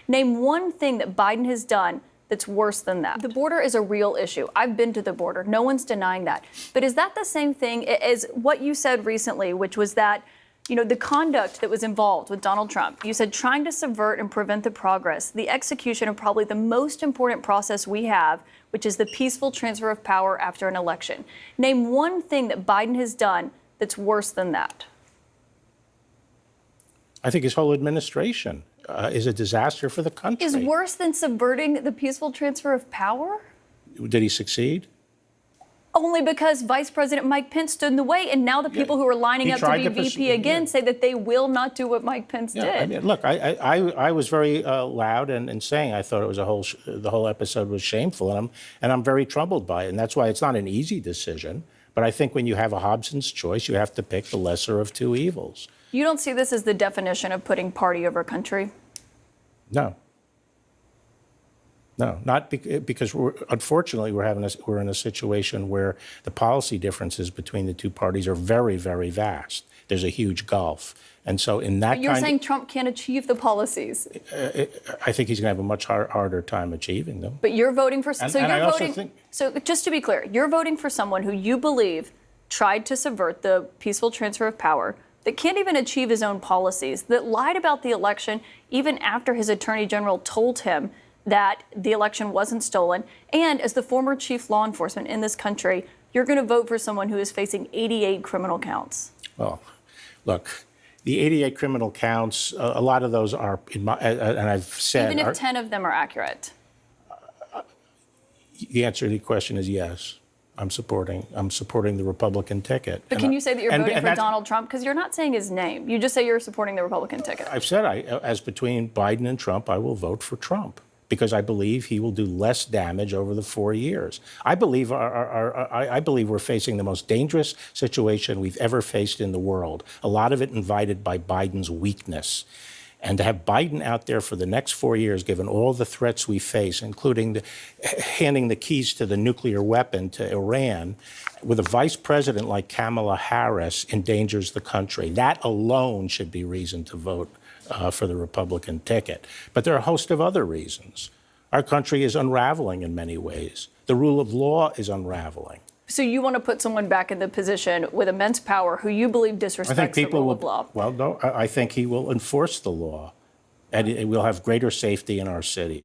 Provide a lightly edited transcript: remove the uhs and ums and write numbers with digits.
Name one thing that Biden has done that's worse than that. The border is a real issue. I've been to the border. No one's denying that. But is that the same thing as what you said recently, which was that, the conduct that was involved with Donald Trump? You said trying to subvert and prevent the progress, the execution of probably the most important process we have, which is the peaceful transfer of power after an election. Name one thing that Biden has done that's worse than that. I think his whole administration is a disaster for the country. Is worse than subverting the peaceful transfer of power? Did he succeed? Only because Vice President Mike Pence stood in the way, and now the people who are lining up to be VP again say that they will not do what Mike Pence did. I mean, look, I was very loud in saying I thought it was the whole episode was shameful, and I'm very troubled by it, and that's why it's not an easy decision. But I think when you have a Hobson's choice, you have to pick the lesser of two evils. You don't see this as the definition of putting party over country? No. No, not because unfortunately we're in a situation where the policy differences between the two parties are very, very vast. There's a huge gulf, and so in that. But you're saying Trump can't achieve the policies. I think he's going to have a much harder time achieving them. But you're voting for. So you're voting. So just to be clear, you're voting for someone who you believe tried to subvert the peaceful transfer of power, that can't even achieve his own policies, that lied about the election even after his attorney general told him that the election wasn't stolen. And as the former chief law enforcement in this country, you're going to vote for someone who is facing 88 criminal counts. Well, look, the 88 criminal counts, a lot of those are, and I've said. Even if 10 of them are accurate. The answer to the question is yes. I'm supporting the Republican ticket. But can you say that you're voting for Donald Trump? Because you're not saying his name. You just say you're supporting the Republican ticket. I've said as between Biden and Trump, I will vote for Trump, because I believe he will do less damage over the 4 years. I believe we're facing the most dangerous situation we've ever faced in the world, a lot of it invited by Biden's weakness. And to have Biden out there for the next 4 years, given all the threats we face, including handing the keys to the nuclear weapon to Iran, with a vice president like Kamala Harris, endangers the country. That alone should be reason to vote for the Republican ticket. But there are a host of other reasons. Our country is unraveling in many ways. The rule of law is unraveling. So you want to put someone back in the position with immense power who you believe disrespects the rule of law? Well, no, I think he will enforce the law, and we'll have greater safety in our city.